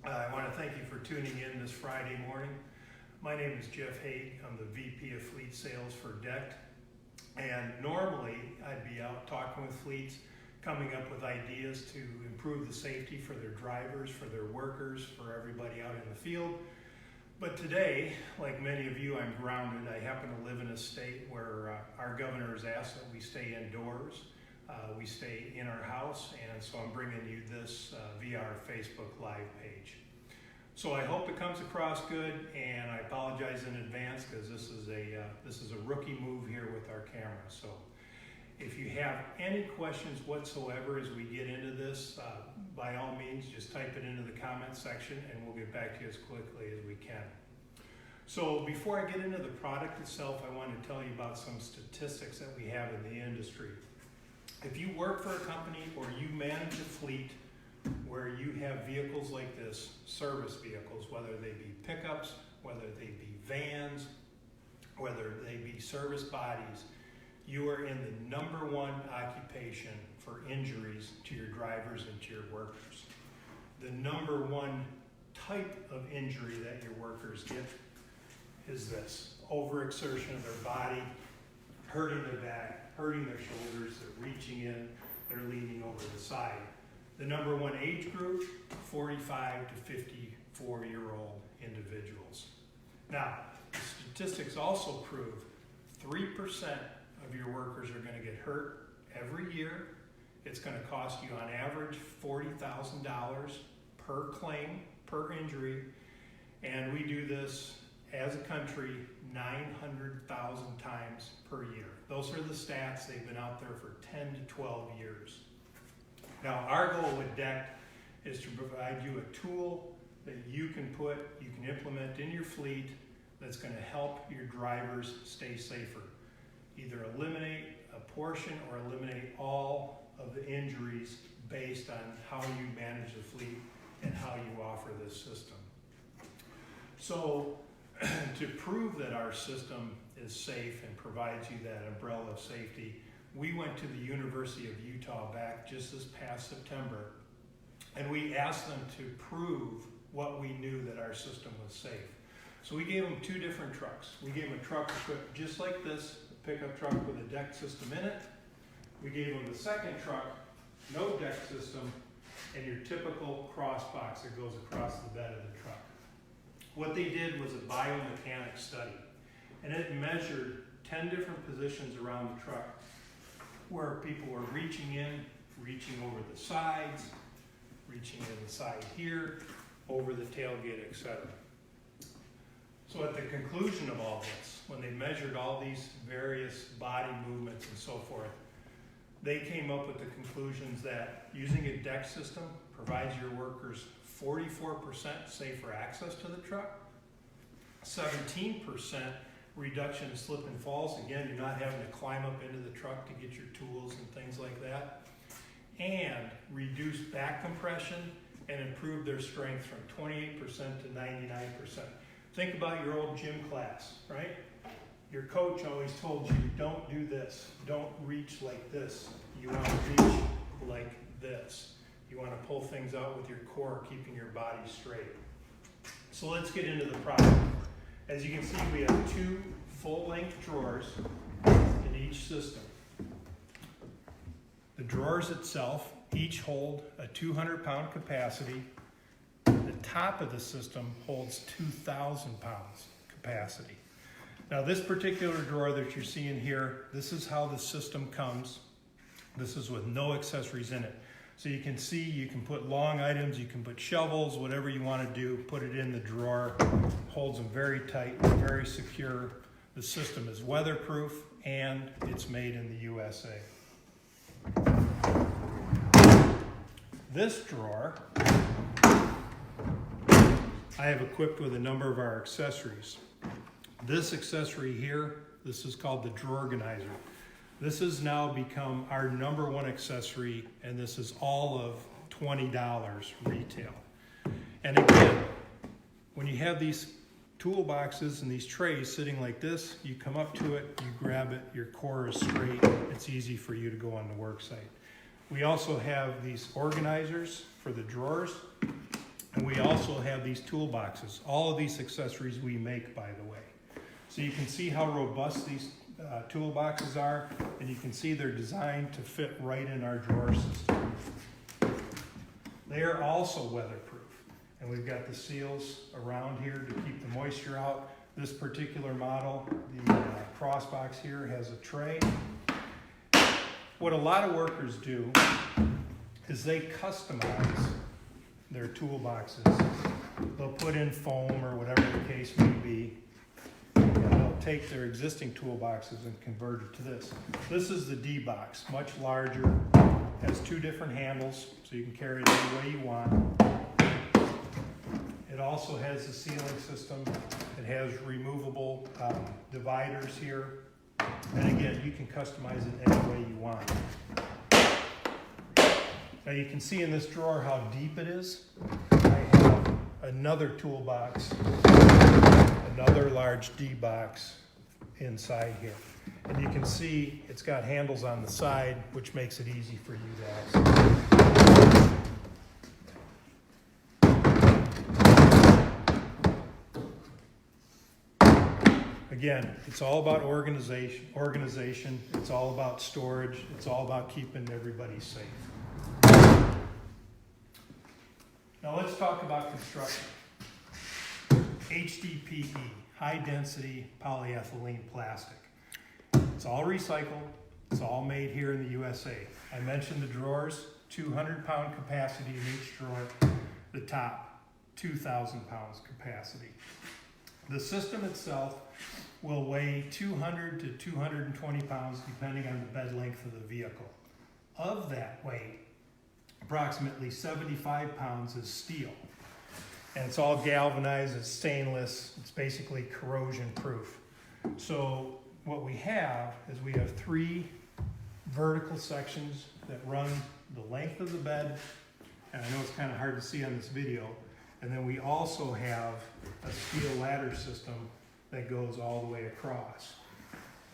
I want to thank you for tuning in this Friday morning. My name is Jeff Haig. I'm the VP of Fleet Sales for DECKED. And normally I'd be out talking with fleets, coming up with ideas to improve the safety for their drivers, for their workers, for everybody out in the field. But today, like many of you, I'm grounded. I happen to live in a state where our governor has asked that we stay indoors. We stay in our house, and so I'm bringing you this via our Facebook Live page. So I hope it comes across good, and I apologize in advance because this is a rookie move here with our camera. So if you have any questions whatsoever as we get into this, by all means, just type it into the comment section, and we'll get back to you as quickly as we can. So before I get into the product itself, I want to tell you about some statistics that we have in the industry. If you work for a company or you manage a fleet where you have vehicles like this, service vehicles, whether they be pickups, whether they be vans, whether they be service bodies, you are in the #1 occupation for injuries to your drivers and to your workers. The #1 type of injury that your workers get is this: overexertion of their body, hurting their back, hurting their shoulders, they're reaching in, they're leaning over the side. The #1 age group, 45 to 54-year-old individuals. Now, the statistics also prove 3% of your workers are going to get hurt every year. It's going to cost you on average $40,000 per claim, per injury, and we do this as a country 900,000 times per year. Those are the stats. They've been out there for 10 to 12 years. Now, our goal with DECKED is to provide you a tool that you can implement in your fleet that's going to help your drivers stay safer. Either eliminate a portion or eliminate all of the injuries based on how you manage the fleet and how you offer this system. So, to prove that our system is safe and provides you that umbrella of safety, we went to the University of Utah back just this past September, and we asked them to prove what we knew that our system was safe. So we gave them 2 different trucks. We gave them a truck equipped just like this, a pickup truck with a deck system in it. We gave them the second truck, no deck system, and your typical cross box that goes across the bed of the truck. What they did was a biomechanics study, and it measured 10 different positions around the truck where people were reaching in, reaching over the sides, reaching in the side here, over the tailgate, etc. So at the conclusion of all this, when they measured all these various body movements and so forth, they came up with the conclusions that using a deck system provides your workers 44% safer access to the truck, 17% reduction in slip and falls. Again, you're not having to climb up into the truck to get your tools and things like that, and reduce back compression and improve their strength from 28% to 99%. Think about your old gym class, right? Your coach always told you, don't do this, don't reach like this. You want to reach like this. You want to pull things out with your core, keeping your body straight. So let's get into the product. As you can see, we have 2 full-length drawers in each system. The drawers itself each hold a 200-pound capacity. The top of the system holds 2,000 pounds capacity. Now, this particular drawer that you're seeing here, this is how the system comes. This is with no accessories in it. So you can see, you can put long items, you can put shovels, whatever you want to do, put it in the drawer. Holds them very tight, very secure. The system is weatherproof, and it's made in the USA. This drawer I have equipped with a number of our accessories. This accessory here, this is called the drawer organizer. This has now become our #1 accessory, and this is all of $20 retail. And again, when you have these toolboxes and these trays sitting like this, you come up to it, you grab it, your core is straight, it's easy for you to go on the work site. We also have these organizers for the drawers, and we also have these toolboxes. All of these accessories we make, by the way. So you can see how robust these toolboxes are, and you can see they're designed to fit right in our drawer system. They are also weatherproof, and we've got the seals around here to keep the moisture out. This particular model, the crossbox here, has a tray. What a lot of workers do is they customize their toolboxes. They'll put in foam or whatever the case may be, and they'll take their existing toolboxes and convert it to this. This is the D box, much larger, has two different handles, so you can carry it any way you want. It also has a ceiling system. It has removable dividers here. And again, you can customize it any way you want. Now you can see in this drawer how deep it is. I have another toolbox, another large D box inside here. And you can see it's got handles on the side, which makes it easy for you to access. Again, it's all about organization. It's all about storage. It's all about keeping everybody safe. Now let's talk about construction. HDPE, high density polyethylene plastic. It's all recycled. It's all made here in the USA. I mentioned the drawers, 200-pound capacity in each drawer. The top, 2,000 pounds capacity. The system itself will weigh 200 to 220 pounds depending on the bed length of the vehicle. Of that weight, approximately 75 pounds is steel. And it's all galvanized, it's stainless, it's basically corrosion proof. So what we have is we have 3 vertical sections that run the length of the bed, and I know it's kind of hard to see on this video, and then we also have a steel ladder system that goes all the way across.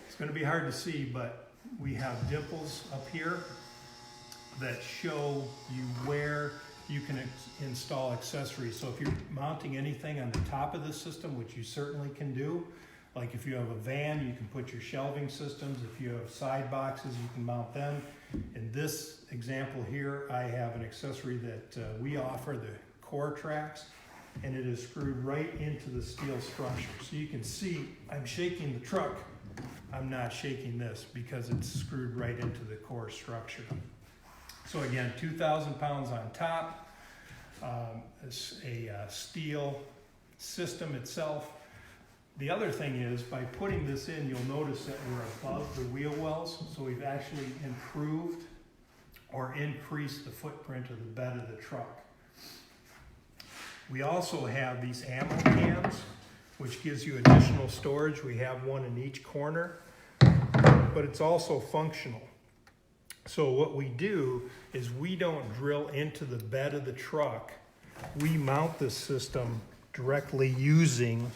It's going to be hard to see, but we have dimples up here that show you where you can install accessories. So if you're mounting anything on the top of the system, which you certainly can do, like if you have a van, you can put your shelving systems. If you have side boxes, you can mount them. In this example here, I have an accessory that we offer, the core tracks, and it is screwed right into the steel structure. So you can see I'm shaking the truck. I'm not shaking this because it's screwed right into the core structure. So again, 2,000 pounds on top. It's a steel system itself. The other thing is, by putting this in, you'll notice that we're above the wheel wells. So we've actually improved or increased the footprint of the bed of the truck. We also have these ammo cans, which gives you additional storage. We have one in each corner, but it's also functional. So what we do is we don't drill into the bed of the truck. We mount this system directly using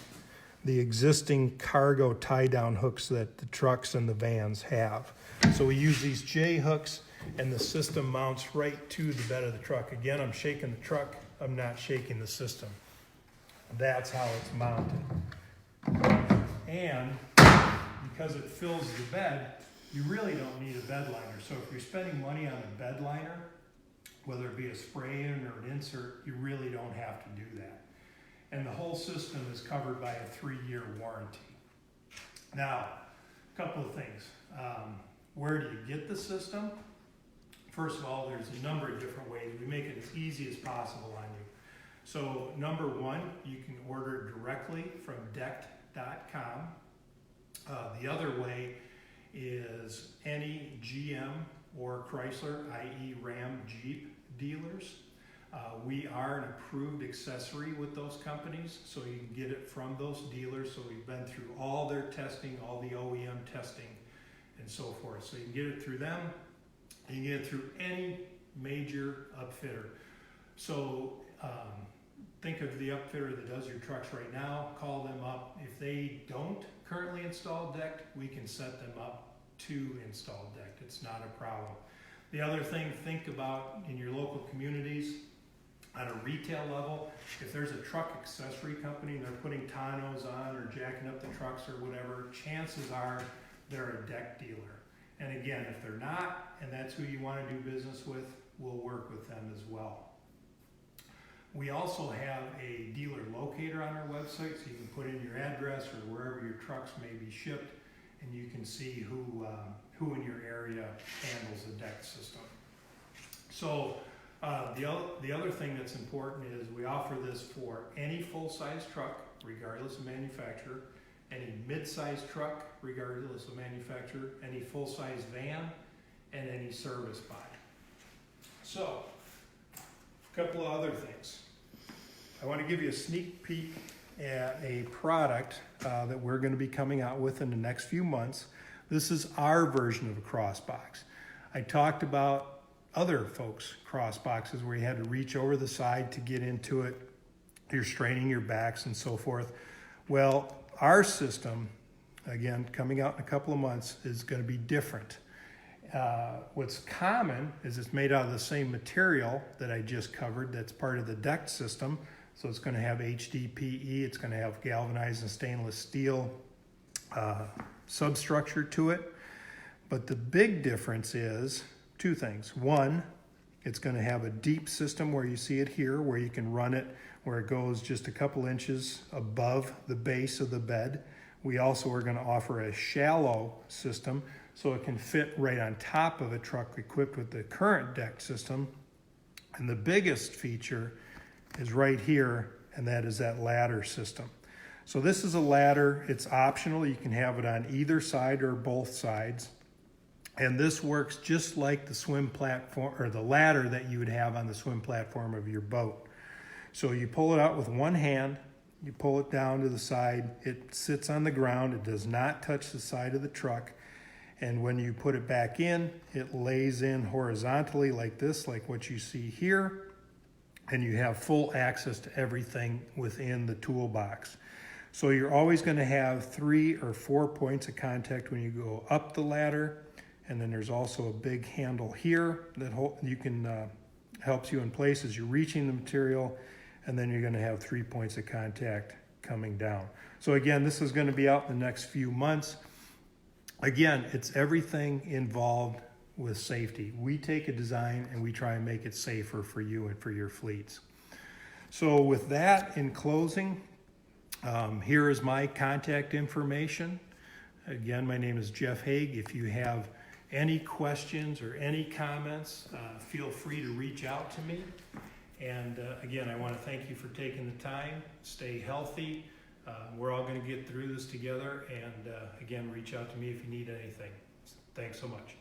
the existing cargo tie-down hooks that the trucks and the vans have. So we use these J-hooks, and the system mounts right to the bed of the truck. Again, I'm shaking the truck. I'm not shaking the system. That's how it's mounted. And because it fills the bed, you really don't need a bed liner. So if you're spending money on a bed liner, whether it be a spray-in or an insert, you really don't have to do that. And the whole system is covered by a 3-year warranty. Now, a couple of things. Where do you get the system? First of all, there's a number of different ways. We make it as easy as possible on you. So number one, you can order it directly from DECKED.com. The other way is any GM or Chrysler, i.e. Ram, Jeep dealers. We are an approved accessory with those companies, so you can get it from those dealers. So we've been through all their testing, all the OEM testing, and so forth. So you can get it through them. You can get it through any major upfitter. So think of the upfitter that does your trucks right now. Call them up. If they don't currently install DECKED, we can set them up to install DECKED. It's not a problem. The other thing, think about in your local communities, On a retail level, if there's a truck accessory company and they're putting tonneaus on or jacking up the trucks or whatever, chances are they're a deck dealer. And again, if they're not, and that's who you want to do business with, we'll work with them as well. We also have a dealer locator on our website, so you can put in your address or wherever your trucks may be shipped, and you can see who in your area handles the deck system. So the other thing that's important is we offer this for any full-size truck, regardless of manufacturer, any mid-size truck, regardless of manufacturer, any full-size van, and any service buy. So, a couple of other things. I want to give you a sneak peek at a product that we're going to be coming out with in the next few months. This is our version of a cross box. I talked about other folks' cross boxes where you had to reach over the side to get into it. You're straining your backs and so forth. Well, our system, again, coming out in a couple of months, is going to be different. What's common is it's made out of the same material that I just covered that's part of the DECKED system. So it's going to have HDPE, it's going to have galvanized and stainless steel substructure to it. But the big difference is two things. One, it's going to have a deep system where you see it here, where you can run it, where it goes just a couple inches above the base of the bed. We also are going to offer a shallow system so it can fit right on top of a truck equipped with the current DECKED system. And the biggest feature is right here, and that is that ladder system. So this is a ladder. It's optional. You can have it on either side or both sides. And this works just like the swim platform or the ladder that you would have on the swim platform of your boat. So you pull it out with one hand, you pull it down to the side, it sits on the ground, it does not touch the side of the truck. And when you put it back in, it lays in horizontally like this, like what you see here. And you have full access to everything within the toolbox. So you're always going to have 3 or 4 points of contact when you go up the ladder. And then there's also a big handle here that you can helps you in place as you're reaching the material. And then you're going to have 3 points of contact coming down. So again, this is going to be out in the next few months. Again, it's everything involved with safety. We take a design and we try and make it safer for you and for your fleets. So with that, in closing, here is my contact information. Again, my name is Jeff Haig. If you have any questions or any comments, feel free to reach out to me. And again, I want to thank you for taking the time. Stay healthy. We're all going to get through this together. And again, reach out to me if you need anything. Thanks so much.